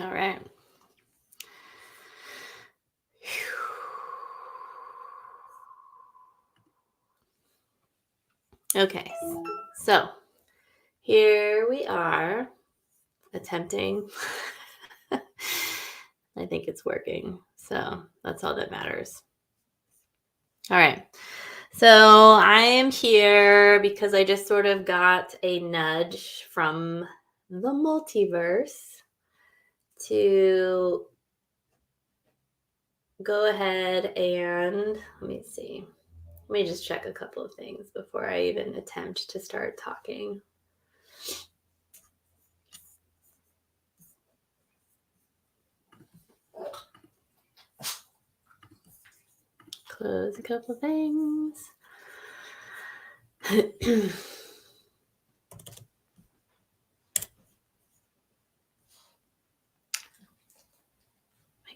All right. Okay. So here we are attempting. I think it's working. So that's all that matters. All right. So I am here because I just sort of got a nudge from the multiverse to go ahead and let me see. Let me just check a couple of things before I even attempt to start talking. Close a couple things. I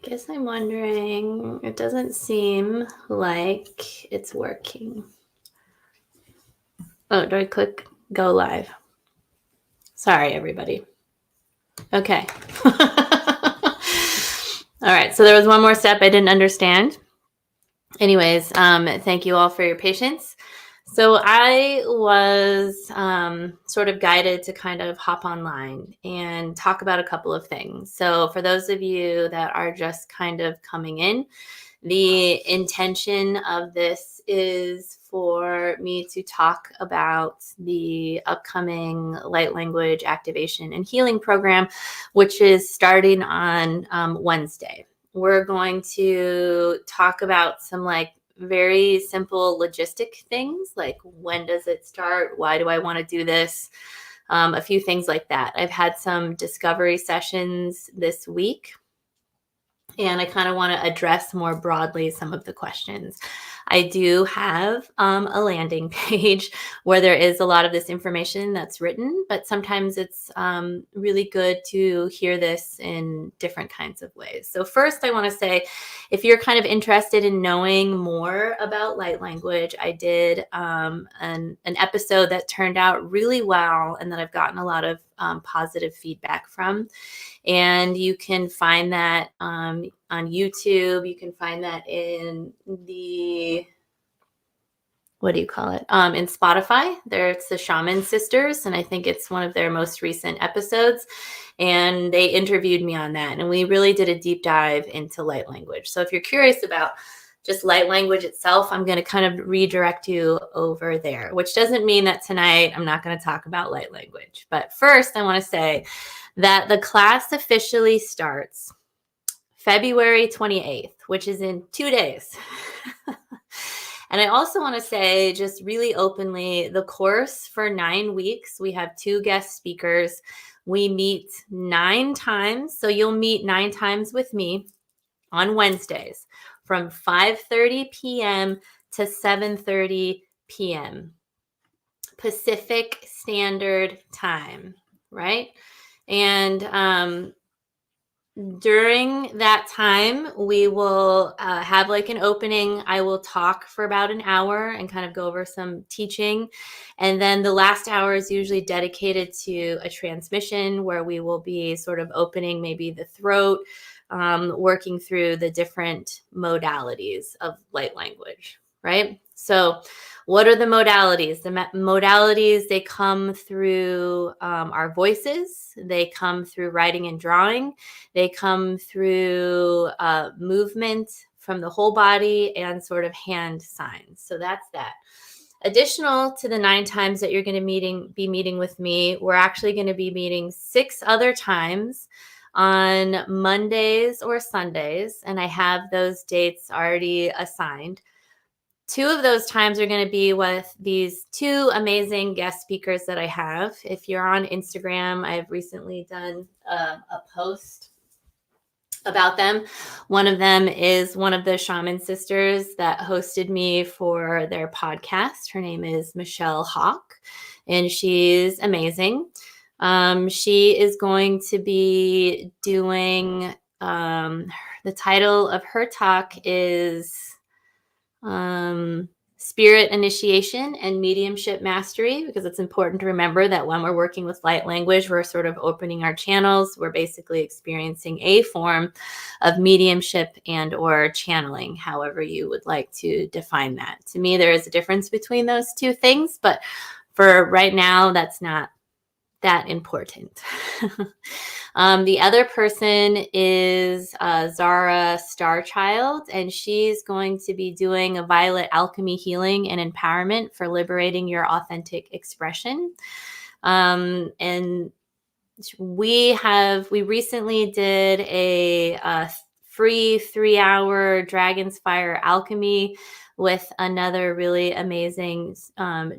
guess I'm wondering, it doesn't seem like it's working. Oh, do I click go live? Sorry, everybody. Okay. All right. So there was one more step I didn't understand. Anyways, thank you all for your patience. So I was sort of guided to kind of hop online and talk about a couple of things. So for those of you that are just kind of coming in, the intention of this is for me to talk about the upcoming light language activation and healing program, which is starting on Wednesday. We're going to talk about some like very simple logistic things like when does it start? Why do I want to do this? A few things like that. I've had some discovery sessions this week and I kind of want to address more broadly some of the questions. I do have a landing page where there is a lot of this information that's written, but sometimes it's really good to hear this in different kinds of ways. So first, I want to say, if you're kind of interested in knowing more about light language, I did an episode that turned out really well and that I've gotten a lot of positive feedback from. And you can find that on YouTube. You can find that in the, what do you call it? In Spotify. There's the Shaman Sisters, and I think it's one of their most recent episodes. And they interviewed me on that. And we really did a deep dive into light language. So if you're curious about just light language itself, I'm going to kind of redirect you over there, which doesn't mean that tonight I'm not going to talk about light language. But first, I want to say that the class officially starts February 28th, which is in 2 days. And I also want to say, just really openly, the course for 9 weeks, we have 2 guest speakers. We meet 9 times. So you'll meet 9 times with me on Wednesdays from 5:30 p.m. to 7:30 p.m. Pacific Standard Time, right? And during that time, we will have like an opening. I will talk for about an hour and kind of go over some teaching. And then the last hour is usually dedicated to a transmission where we will be sort of opening maybe the throat, working through the different modalities of light language, right? So what are the modalities? The modalities, they come through our voices. They come through writing and drawing. They come through movement from the whole body and sort of hand signs. So that's that. Additional to the 9 times that you're going to be meeting with me, we're actually going to be meeting 6 other times on Mondays or Sundays, and I have those dates already assigned. 2 of those times are going to be with these 2 amazing guest speakers that I have. If you're on Instagram, I've recently done a post about them. One of them is one of the Shaman Sisters that hosted me for their podcast. Her name is Michelle Hawk, and she's amazing. She is going to be doing, the title of her talk is spirit initiation and mediumship mastery, because it's important to remember that when we're working with light language, we're sort of opening our channels. We're basically experiencing a form of mediumship and or channeling, however you would like to define that. To me, there is a difference between those two things, but for right now, that's not that important. The other person is Zara Starchild, and she's going to be doing a violet alchemy healing and empowerment for liberating your authentic expression. And we recently did a free 3-hour Dragon's Fire alchemy with another really amazing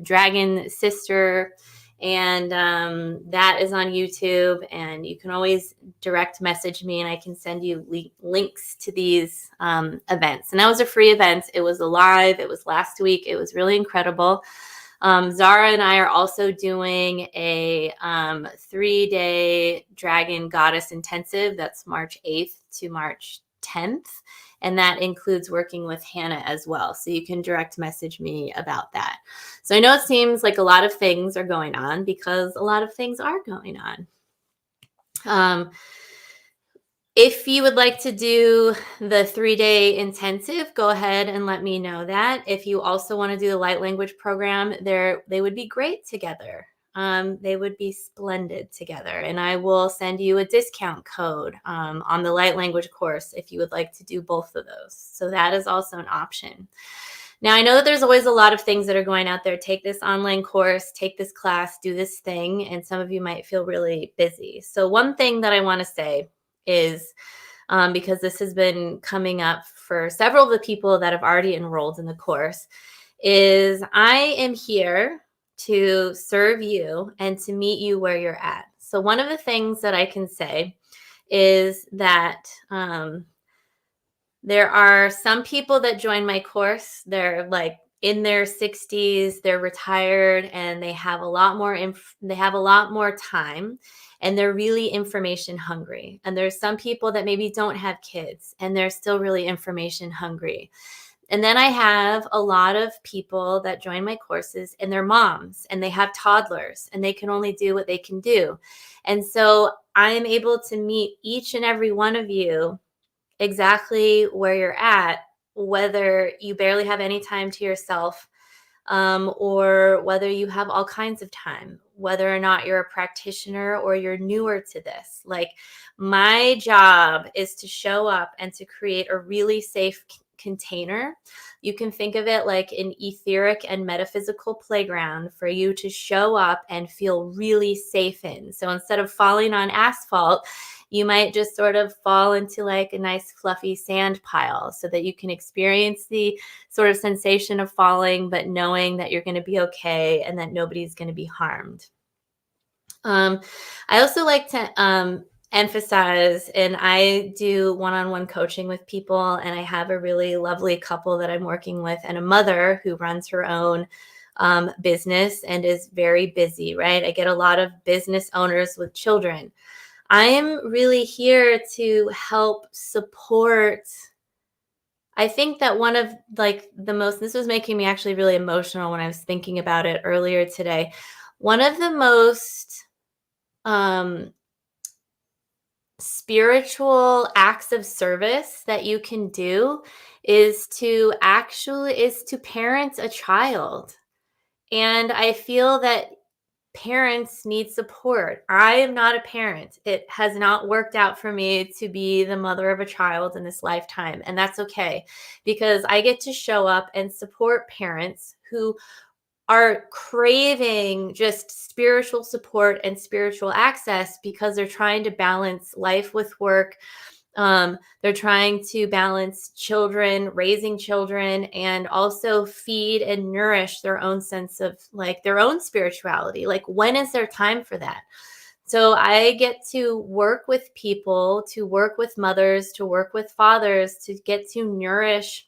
dragon sister, and that is on YouTube, and you can always direct message me and I can send you links to these events. And that was a free event. It was live. It was last week. It was really incredible. Zara and I are also doing a 3-day Dragon Goddess Intensive. That's March 8th to March 10th. And that includes working with Hannah as well. So you can direct message me about that. So I know it seems like a lot of things are going on, because a lot of things are going on. If you would like to do the 3-day intensive, go ahead and let me know that. If you also want to do the light language program, they would be great together. They would be splendid together. And I will send you a discount code on the light language course if you would like to do both of those. So that is also an option. Now, I know that there's always a lot of things that are going out there. Take this online course, take this class, do this thing, and some of you might feel really busy. So one thing that I want to say is, because this has been coming up for several of the people that have already enrolled in the course, is I am here to serve you and to meet you where you're at. So one of the things that I can say is that there are some people that join my course. They're like in their 60s, they're retired, and they have a lot more time, and they're really information hungry. And there's some people that maybe don't have kids and they're still really information hungry. And then I have a lot of people that join my courses and they're moms and they have toddlers and they can only do what they can do. And so I'm able to meet each and every one of you exactly where you're at, whether you barely have any time to yourself, or whether you have all kinds of time, whether or not you're a practitioner or you're newer to this. Like, my job is to show up and to create a really safe container. You can think of it like an etheric and metaphysical playground for you to show up and feel really safe in. So instead of falling on asphalt, you might just sort of fall into like a nice fluffy sand pile, so that you can experience the sort of sensation of falling, but knowing that you're going to be okay and that nobody's going to be harmed. I also like to emphasize, and I do one-on-one coaching with people, and I have a really lovely couple that I'm working with, and a mother who runs her own business and is very busy, right? I get a lot of business owners with children. I am really here to help support. I think that one of like the most, this was making me actually really emotional when I was thinking about it earlier today. One of the most spiritual acts of service that you can do is to parent a child. And I feel that parents need support. I am not a parent. It has not worked out for me to be the mother of a child in this lifetime. And that's okay, because I get to show up and support parents who are craving just spiritual support and spiritual access, because they're trying to balance life with work. They're trying to balance children, raising children, and also feed and nourish their own sense of like their own spirituality. Like, when is there time for that? So I get to work with people, to work with mothers, to work with fathers, to get to nourish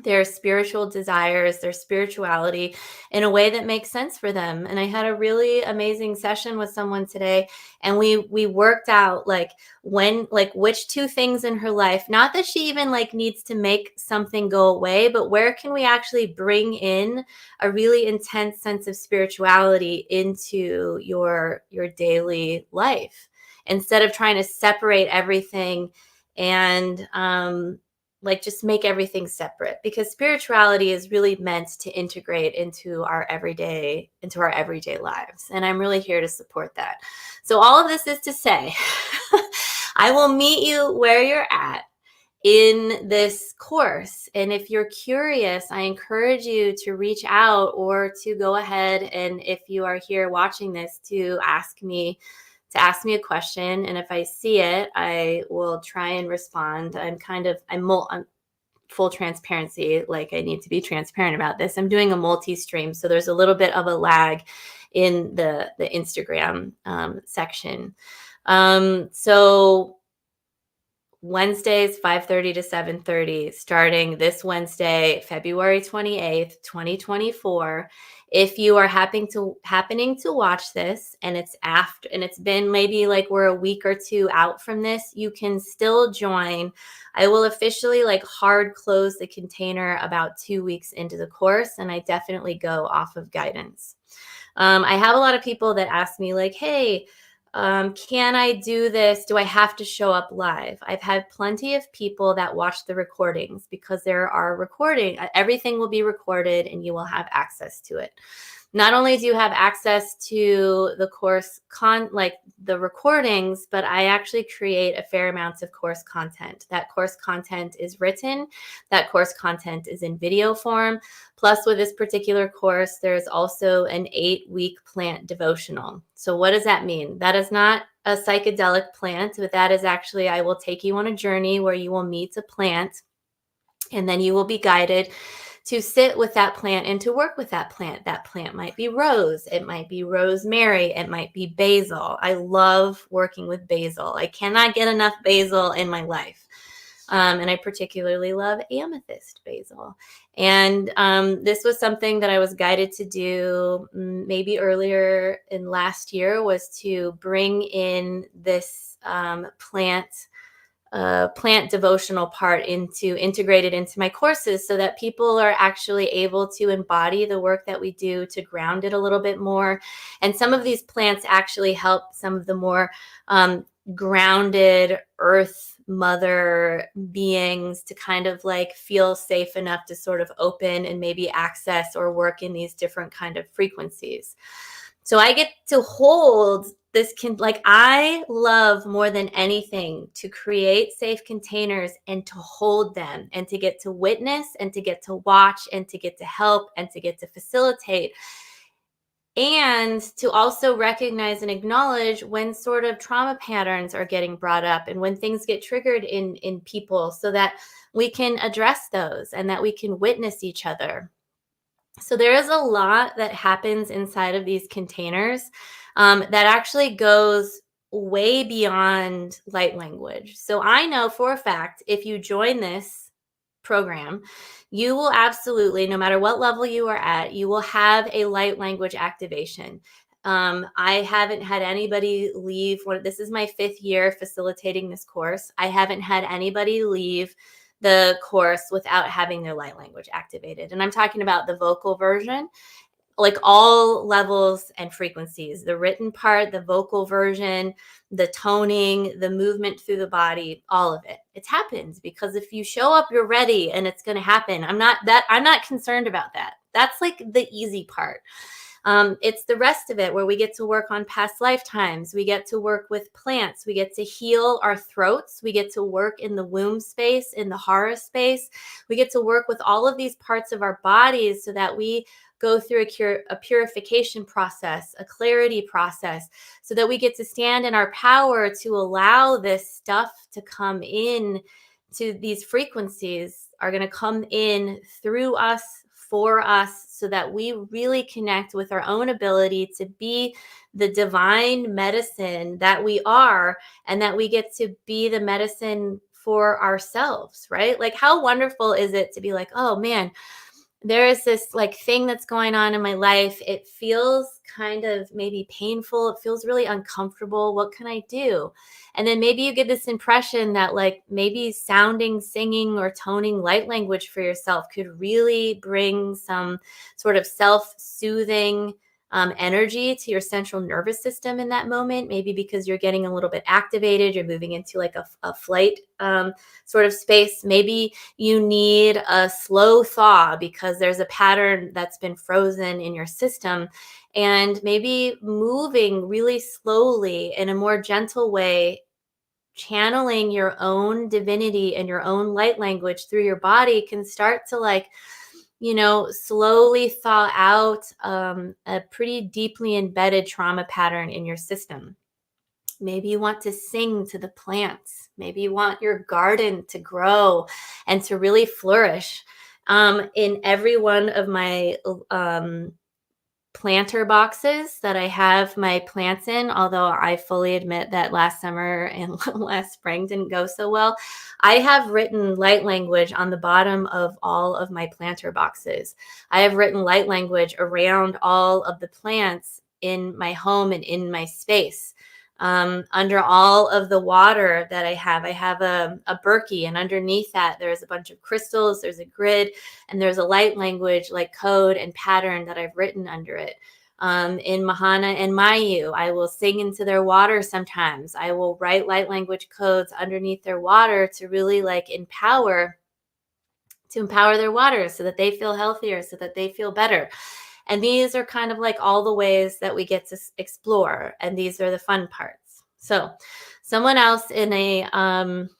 their spiritual desires, their spirituality in a way that makes sense for them. And I had a really amazing session with someone today, and we worked out like which two things in her life, not that she even like needs to make something go away, but where can we actually bring in a really intense sense of spirituality into your daily life instead of trying to separate everything and like just make everything separate, because spirituality is really meant to integrate into our everyday lives, and I'm really here to support that. So all of this is to say I will meet you where you're at in this course, and if you're curious, I encourage you to reach out or to go ahead, and if you are here watching this, to ask me a question, and if I see it, I will try and respond. I'm full transparency, like I need to be transparent about this. I'm doing a multi-stream, so there's a little bit of a lag in the Instagram section. So Wednesdays, 5:30 to 7:30, starting this Wednesday, February 28th, 2024. If you are happening to watch this and it's been maybe like we're a week or two out from this, you can still join. I will officially like hard close the container about 2 weeks into the course, and I definitely go off of guidance. I have a lot of people that ask me like, hey, can I do this? Do I have to show up live? I've had plenty of people that watch the recordings, because everything will be recorded and you will have access to it. Not only do you have access to the course like the recordings, but I actually create a fair amount of course content. That course content is written, that course content is in video form. Plus, with this particular course, there's also an 8-week plant devotional. So what does that mean? That is not a psychedelic plant, but that is actually, I will take you on a journey where you will meet a plant, and then you will be guided to sit with that plant and to work with that plant. That plant might be rose, it might be rosemary, it might be basil. I love working with basil. I cannot get enough basil in my life. And I particularly love amethyst basil. And this was something that I was guided to do maybe earlier in last year, was to bring in this plant devotional part integrated into my courses, so that people are actually able to embody the work that we do, to ground it a little bit more. And some of these plants actually help some of the more grounded earth mother beings to kind of like feel safe enough to sort of open and maybe access or work in these different kind of frequencies. So I get to hold this like I love more than anything to create safe containers and to hold them and to get to witness and to get to watch and to get to help and to get to facilitate, and to also recognize and acknowledge when sort of trauma patterns are getting brought up and when things get triggered in people, so that we can address those and that we can witness each other. So there is a lot that happens inside of these containers that actually goes way beyond light language. So I know for a fact, if you join this program, you will absolutely, no matter what level you are at, you will have a light language activation. I haven't had anybody leave. This is my 5th year facilitating this course. I haven't had anybody leave the course without having their light language activated. And I'm talking about the vocal version, like all levels and frequencies, the written part, the vocal version, the toning, the movement through the body, all of it. It happens because if you show up, you're ready and it's going to happen. I'm not concerned about that. That's like the easy part. It's the rest of it where we get to work on past lifetimes. We get to work with plants. We get to heal our throats. We get to work in the womb space, in the hara space. We get to work with all of these parts of our bodies so that we go through a purification process, a clarity process, so that we get to stand in our power to allow this stuff to come in. To these frequencies are going to come in through us, for us, so that we really connect with our own ability to be the divine medicine that we are, and that we get to be the medicine for ourselves, right? Like, how wonderful is it to be like, oh man, there is this like thing that's going on in my life. It feels kind of maybe painful. It feels really uncomfortable. What can I do? And then maybe you get this impression that like maybe sounding, singing, or toning light language for yourself could really bring some sort of self soothing energy to your central nervous system in that moment. Maybe because you're getting a little bit activated, you're moving into like a flight sort of space. Maybe you need a slow thaw because there's a pattern that's been frozen in your system. And maybe moving really slowly in a more gentle way, channeling your own divinity and your own light language through your body can start to like, slowly thaw out a pretty deeply embedded trauma pattern in your system. Maybe you want to sing to the plants. Maybe you want your garden to grow and to really flourish. In every one of my planter boxes that I have my plants in, although I fully admit that last summer and last spring didn't go so well, I have written light language on the bottom of all of my planter boxes. I have written light language around all of the plants in my home and in my space. Under all of the water that I have a Berkey, and underneath that, there's a bunch of crystals, there's a grid, and there's a light language like code and pattern that I've written under it. In Mahana and Mayu, I will sing into their water sometimes. I will write light language codes underneath their water to really like empower their water so that they feel healthier, so that they feel better. And these are kind of like all the ways that we get to explore. And these are the fun parts. So someone else in a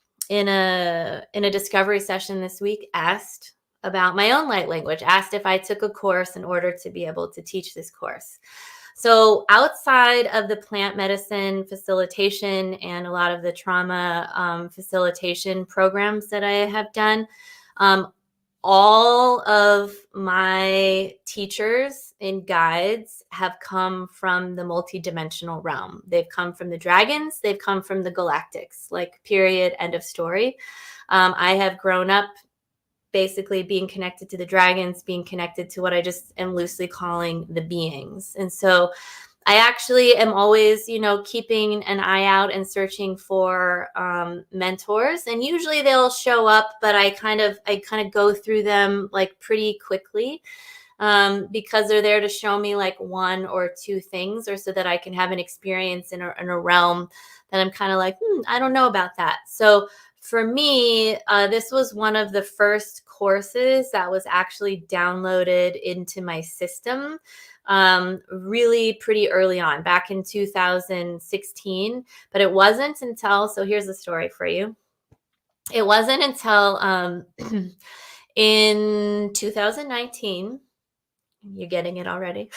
discovery session this week asked about my own light language, asked if I took a course in order to be able to teach this course. So outside of the plant medicine facilitation and a lot of the trauma facilitation programs that I have done, all of my teachers and guides have come from the multidimensional realm. They've come from the dragons. They've come from the galactics, like period, end of story. I have grown up basically being connected to the dragons, being connected to what I just am loosely calling the beings. And so I actually am always, keeping an eye out and searching for mentors, and usually they'll show up, but I kind of go through them like pretty quickly because they're there to show me like one or two things, or so that I can have an experience in a realm that I'm kind of like, I don't know about that. So for me, this was one of the first courses that was actually downloaded into my system really pretty early on, back in 2016. But it wasn't until, so here's the story for you. It wasn't until in 2019, you're getting it already.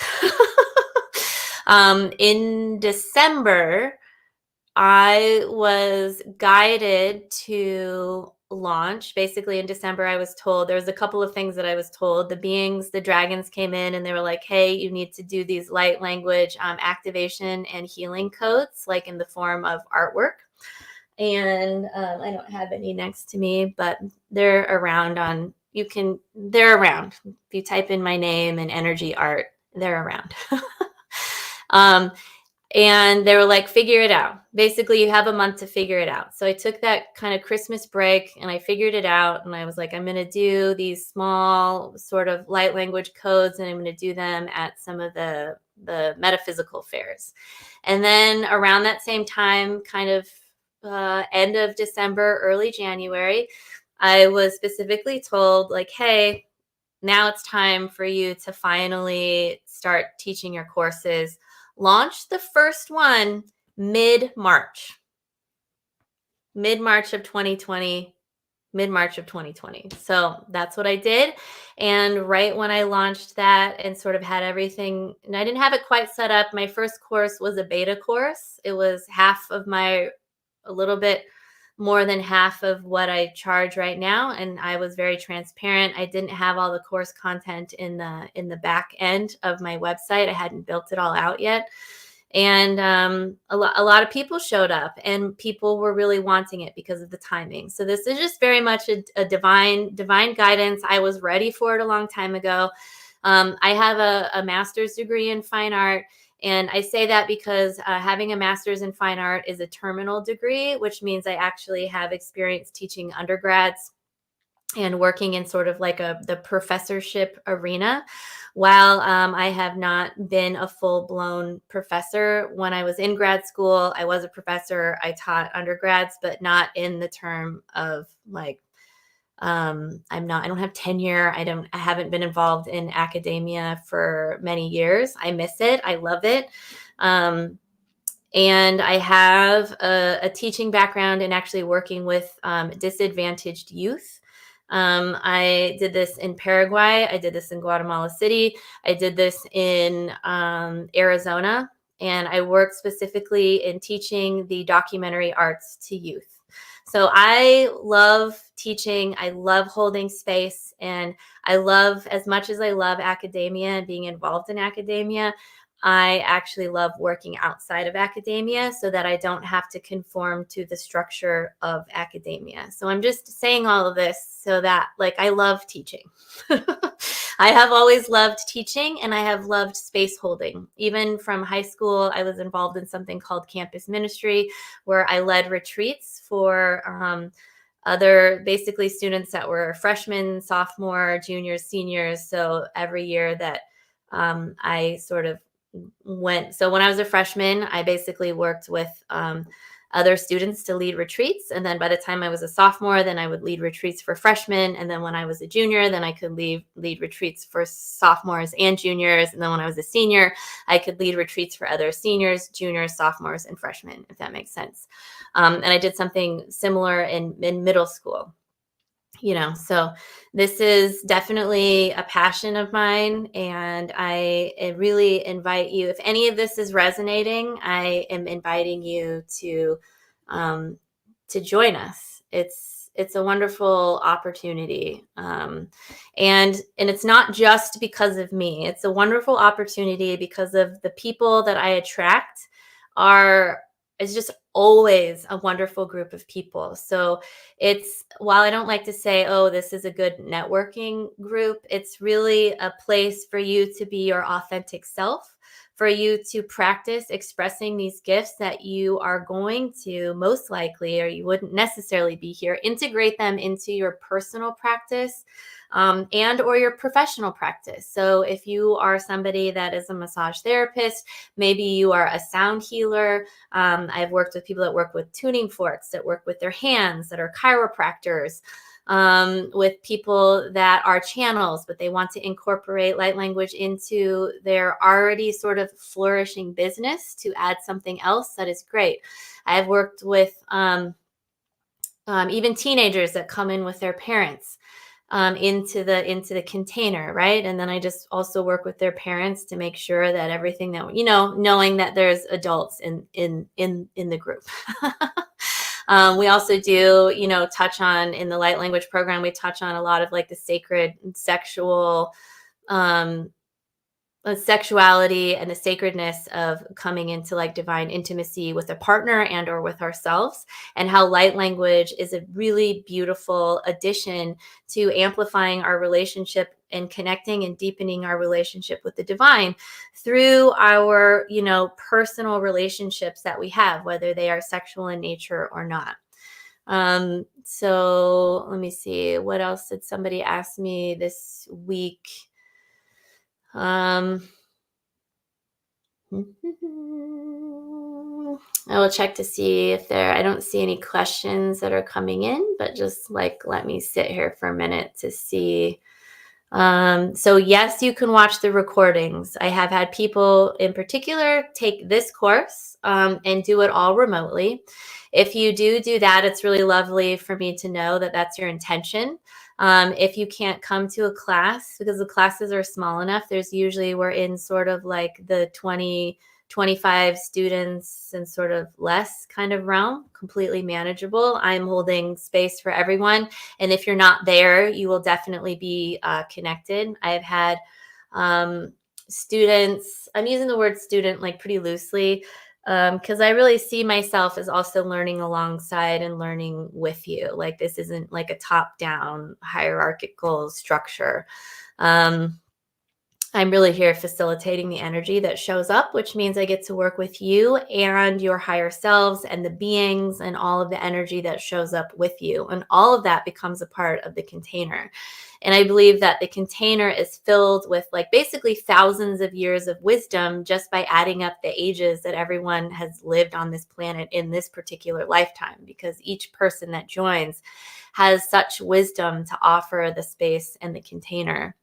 In December, I was guided to launch. Basically, in December, I was told there was a couple of things that I was told. The beings, the dragons came in and they were like, hey, you need to do these light language activation and healing codes, like in the form of artwork. And I don't have any next to me, but they're around they're around. If you type in my name and energy art, they're around. And they were like, figure it out. Basically, you have a month to figure it out. So I took that kind of Christmas break and I figured it out. And I was like, I'm going to do these small sort of light language codes, and I'm going to do them at some of the metaphysical fairs. And then around that same time, kind of end of December, early January, I was specifically told like, hey, now it's time for you to finally start teaching your courses. Launch the first one mid-March of 2020. So that's what I did. And right when I launched that and sort of had everything, and I didn't have it quite set up. My first course was a beta course. It was a little bit more than half of what I charge right now. And I was very transparent. I didn't have all the course content in the back end of my website. I hadn't built it all out yet. And a lot of people showed up, and people were really wanting it because of the timing. So this is just very much a divine guidance. I was ready for it a long time ago. I have a master's degree in fine art. And I say that because having a master's in fine art is a terminal degree, which means I actually have experience teaching undergrads and working in sort of like the professorship arena. While I have not been a full-blown professor, when I was in grad school, I was a professor. I taught undergrads, but not in the term of like I don't have tenure. I haven't been involved in academia for many years. I miss it. I love it. Um, and I have a teaching background in actually working with disadvantaged youth. I did this in Paraguay. I did this in Guatemala City. I did this in Arizona. And I worked specifically in teaching the documentary arts to youth. So I love teaching. I love holding space. And I love, as much as I love academia and being involved in academia, I actually love working outside of academia so that I don't have to conform to the structure of academia. So I'm just saying all of this so that, like, I love teaching. I have always loved teaching, and I have loved space holding. Even from high school, I was involved in something called campus ministry, where I led retreats for other basically students that were freshmen, sophomore, juniors, seniors. So every year that I sort of so when I was a freshman, I basically worked with other students to lead retreats. And then by the time I was a sophomore, then I would lead retreats for freshmen. And then when I was a junior, then I could lead retreats for sophomores and juniors. And then when I was a senior, I could lead retreats for other seniors, juniors, sophomores, and freshmen, if that makes sense. And I did something similar in middle school. So this is definitely a passion of mine, and I really invite you, if any of this is resonating, I am inviting you um, to join us. It's a wonderful opportunity, and it's not just because of me. It's a wonderful opportunity because of the people that I attract. It's just always a wonderful group of people. So while I don't like to say, oh, this is a good networking group, it's really a place for you to be your authentic self, for you to practice expressing these gifts that you are going to most likely, or you wouldn't necessarily be here, integrate them into your personal practice. And or your professional practice. So if you are somebody that is a massage therapist, maybe you are a sound healer. I've worked with people that work with tuning forks, that work with their hands, that are chiropractors, with people that are channels, but they want to incorporate light language into their already sort of flourishing business to add something else. That is great. I've worked with even teenagers that come in with their parents into the container, right? And then I just also work with their parents to make sure that everything that knowing that there's adults in the group. We also do, touch on, in the light language program, we touch on a lot of like the sacred sexual sexuality and the sacredness of coming into like divine intimacy with a partner and or with ourselves, and how light language is a really beautiful addition to amplifying our relationship and connecting and deepening our relationship with the divine through our personal relationships that we have, whether they are sexual in nature or not. So let me see, what else did somebody ask me this week? I will check to see if I don't see any questions that are coming in, but just like, let me sit here for a minute to see. So yes, you can watch the recordings. I have had people in particular take this course and do it all remotely. If you do that, it's really lovely for me to know that that's your intention. If you can't come to a class, because the classes are small enough, we're in sort of like the 20, 25 students and sort of less kind of realm, completely manageable. I'm holding space for everyone. And if you're not there, you will definitely be connected. I've had students, I'm using the word student like pretty loosely, because I really see myself as also learning alongside and learning with you. Like this isn't like a top down hierarchical structure. Um, I'm really here facilitating the energy that shows up, which means I get to work with you and your higher selves and the beings and all of the energy that shows up with you. And all of that becomes a part of the container. And I believe that the container is filled with like basically thousands of years of wisdom just by adding up the ages that everyone has lived on this planet in this particular lifetime, because each person that joins has such wisdom to offer the space and the container.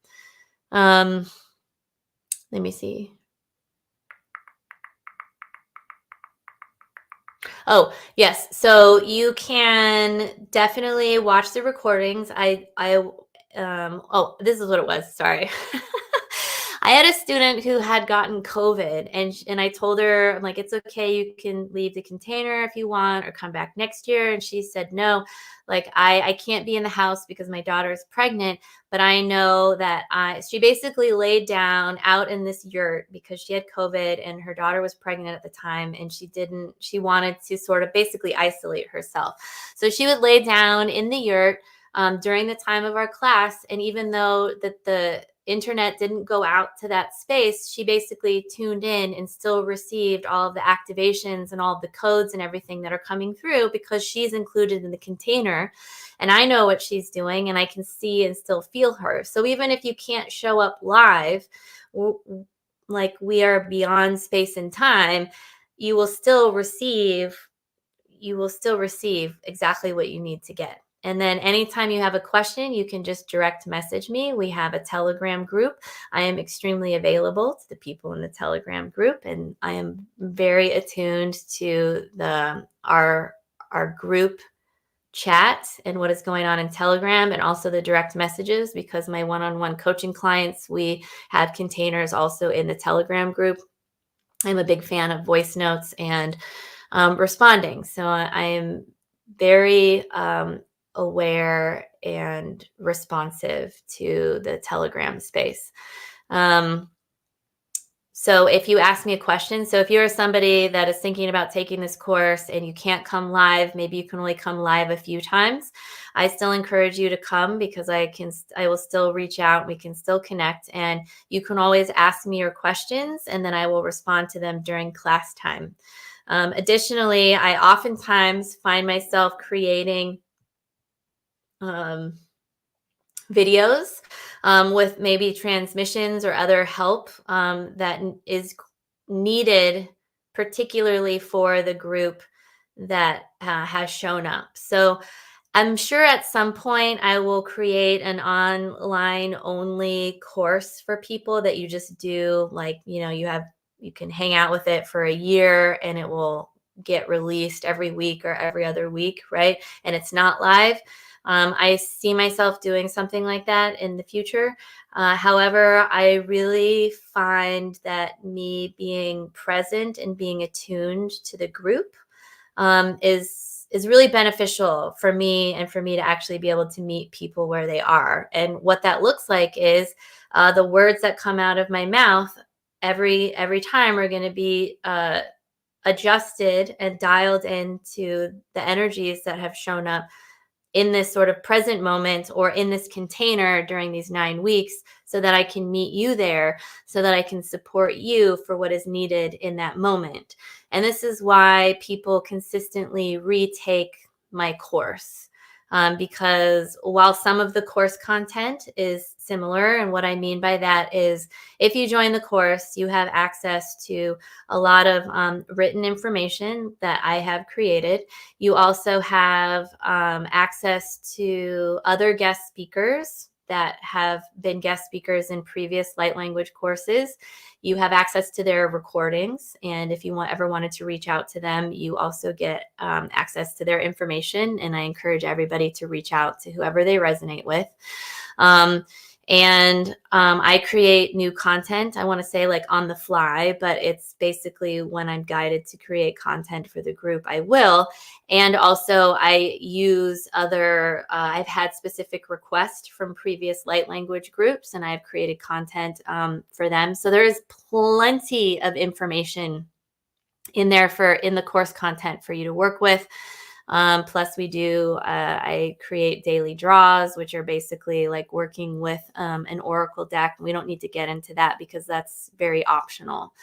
Um, Let me see. Oh, yes. So you can definitely watch the recordings. Oh, this is what it was. Sorry. I had a student who had gotten COVID, and I told her, I'm like, it's okay. You can leave the container if you want or come back next year. And she said, no, like I can't be in the house because my daughter is pregnant. But I know that she basically laid down out in this yurt because she had COVID and her daughter was pregnant at the time. And she wanted to sort of basically isolate herself. So she would lay down in the yurt during the time of our class. And even though that the internet didn't go out to that space, she basically tuned in and still received all of the activations and all of the codes and everything that are coming through because she's included in the container. And I know what she's doing and I can see and still feel her. So even if you can't show up live, like we are beyond space and time, you will still receive exactly what you need to get. And then anytime you have a question, you can just direct message me. We have a Telegram group. I am extremely available to the people in the Telegram group, and I am very attuned to our group chat and what is going on in Telegram and also the direct messages, because my one-on-one coaching clients, we have containers also in the Telegram group. I'm a big fan of voice notes and responding. So I am very aware and responsive to the Telegram space. Um, so if you ask me a question, so if you're somebody that is thinking about taking this course and you can't come live, maybe you can only come live a few times, I still encourage you to come because I will still reach out. We can still connect, and you can always ask me your questions and then I will respond to them during class time. Additionally, I oftentimes find myself creating videos with maybe transmissions or other help that is needed, particularly for the group that has shown up. So I'm sure at some point I will create an online only course for people that you just do, like, you can hang out with it for a year and it will get released every week or every other week, right? And it's not live. I see myself doing something like that in the future. However, I really find that me being present and being attuned to the group is really beneficial for me and for me to actually be able to meet people where they are. And what that looks like is the words that come out of my mouth every time are going to be adjusted and dialed into the energies that have shown up in this sort of present moment or in this container during these 9 weeks, so that I can meet you there, so that I can support you for what is needed in that moment. And this is why people consistently retake my course. Because while some of the course content is similar, and what I mean by that is if you join the course, you have access to a lot of written information that I have created. You also have access to other guest speakers that have been guest speakers in previous light language courses. You have access to their recordings. And if you ever wanted to reach out to them, you also get access to their information. And I encourage everybody to reach out to whoever they resonate with. And I create new content. I want to say like on the fly, but it's basically when I'm guided to create content for the group, I will. And also, I use I've had specific requests from previous light language groups, and I've created content for them. So there is plenty of information in there in the course content for you to work with. Plus, I create daily draws, which are basically like working with an oracle deck. We don't need to get into that because that's very optional.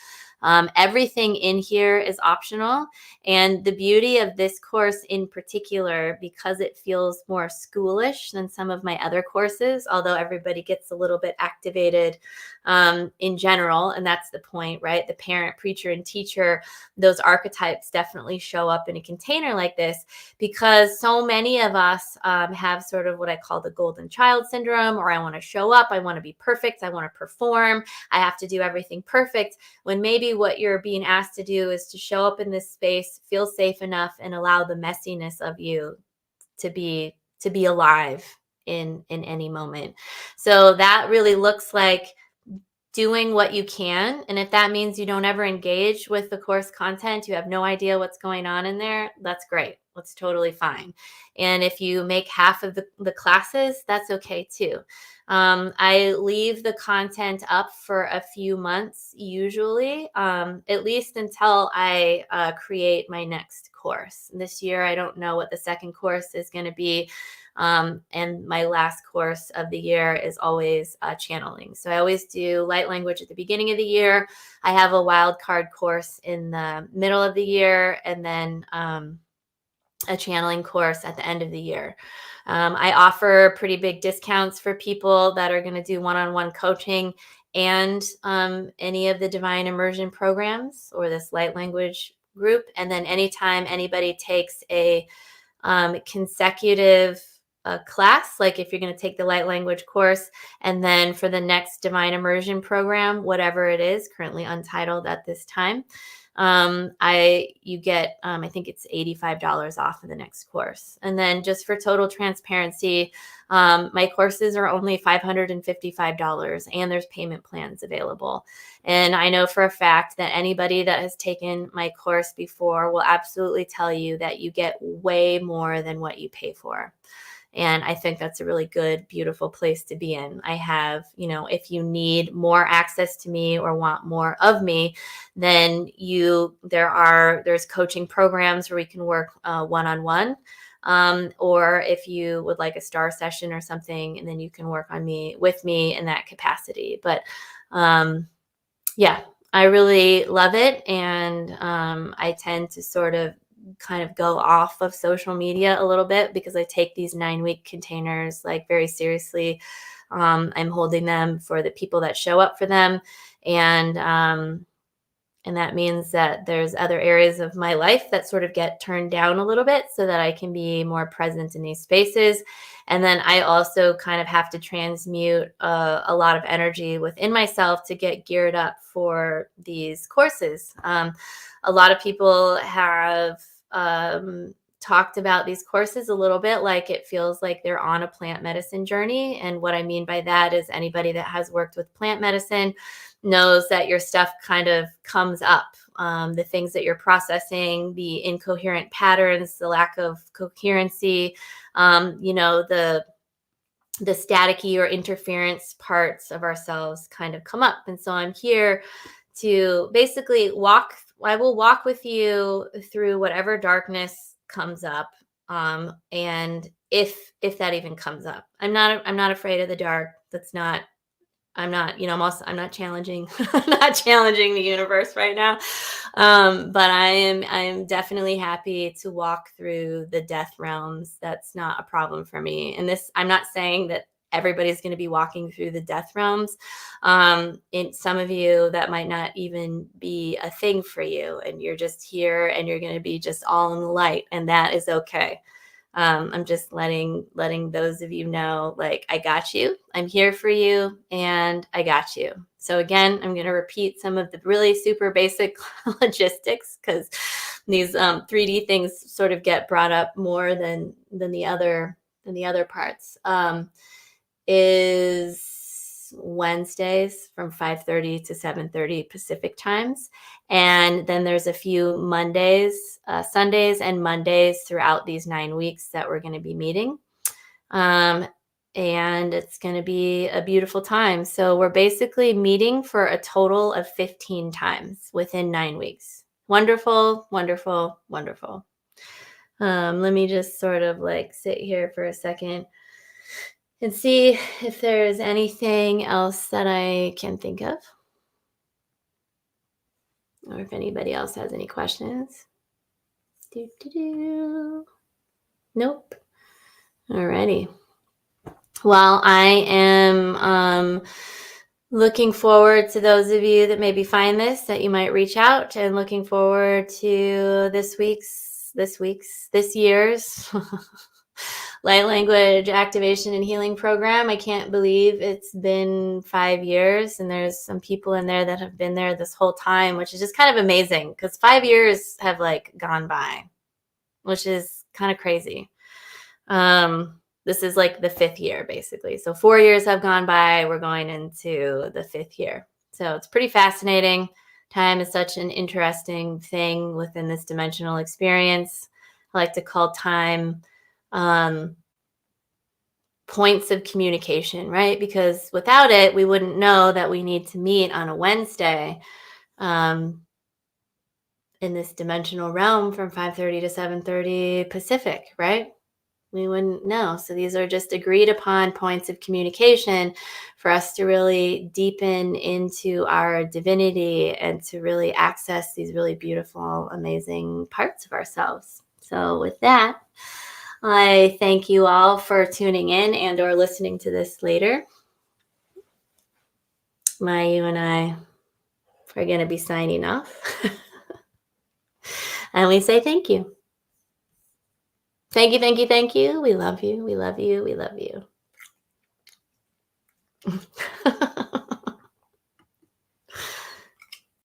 Everything in here is optional. And the beauty of this course in particular, because it feels more schoolish than some of my other courses, although everybody gets a little bit activated in general, and that's the point, right? The parent, preacher, and teacher, those archetypes definitely show up in a container like this because so many of us have sort of what I call the golden child syndrome, or I want to show up, I want to be perfect, I want to perform, I have to do everything perfect, when maybe what you're being asked to do is to show up in this space, feel safe enough, and allow the messiness of you to be alive in any moment. So that really looks like doing what you can. And if that means you don't ever engage with the course content, you have no idea what's going on in there, that's great. That's totally fine. And if you make half of the classes, that's okay too. I leave the content up for a few months, usually, at least until I create my next course. This year, I don't know what the second course is going to be. And my last course of the year is always channeling. So I always do light language at the beginning of the year. I have a wild card course in the middle of the year, and then a channeling course at the end of the year. I offer pretty big discounts for people that are going to do one-on-one coaching and any of the divine immersion programs or this light language group. And then anytime anybody takes a consecutive class, like if you're going to take the light language course, and then for the next divine immersion program, whatever it is, currently untitled at this time, you get I think it's $85 off of the next course. And then just for total transparency, my courses are only $555, and there's payment plans available. And I know for a fact that anybody that has taken my course before will absolutely tell you that you get way more than what you pay for. And I think that's a really good, beautiful place to be in. I have, if you need more access to me or want more of me, then there's coaching programs where we can work one-on-one. Or if you would like a star session or something, and then you can work with me in that capacity. But yeah, I really love it. And I tend to sort of kind of go off of social media a little bit because I take these 9-week containers like very seriously. I'm holding them for the people that show up for them. And that means that there's other areas of my life that sort of get turned down a little bit so that I can be more present in these spaces. And then I also kind of have to transmute a lot of energy within myself to get geared up for these courses. A lot of people have talked about these courses a little bit like it feels like they're on a plant medicine journey. And what I mean by that is anybody that has worked with plant medicine knows that your stuff kind of comes up. The things that you're processing, the incoherent patterns, the lack of coherency, the staticky or interference parts of ourselves kind of come up. And so I'm here to basically I will walk with you through whatever darkness comes up. And if that even comes up, I'm not afraid of the dark. I'm not challenging, I'm not challenging the universe right now. But I'm definitely happy to walk through the death realms. That's not a problem for me. And I'm not saying that everybody's going to be walking through the death realms. In some of you, that might not even be a thing for you. And you're just here and you're going to be just all in the light. And that is okay. I'm just letting those of you know, like, I got you, I'm here for you, and I got you. So again, I'm going to repeat some of the really super basic logistics because these 3D things sort of get brought up more than the other parts. Is weeks Wednesdays from 5:30 to 7:30 Pacific times. And then there's a few Mondays, Sundays and Mondays throughout these 9 weeks that we're going to be meeting. Um, and it's going to be a beautiful time. So we're basically meeting for a total of 15 times within 9 weeks. Wonderful, wonderful, wonderful. Let me just sort of like sit here for a second and see if there's anything else that I can think of, or if anybody else has any questions. Do, do, do. Nope. Alrighty. Well, I am looking forward to those of you that maybe find that you might reach out, and looking forward to this year's light language activation and healing program. I can't believe it's been 5 years, and there's some people in there that have been there this whole time, which is just kind of amazing because 5 years have like gone by, which is kind of crazy. This is like the 5th year, basically. So 4 years have gone by. We're going into the 5th year. So it's pretty fascinating. Time is such an interesting thing within this dimensional experience. I like to call time points of communication, right? Because without it, we wouldn't know that we need to meet on a Wednesday in this dimensional realm from 5:30 to 7:30 Pacific, right? We wouldn't know. So these are just agreed upon points of communication for us to really deepen into our divinity and to really access these really beautiful, amazing parts of ourselves. So with that, I thank you all for tuning in and or listening to this later. Mayu and I are going to be signing off. And we say thank you. Thank you, thank you, thank you. We love you. We love you. We love you.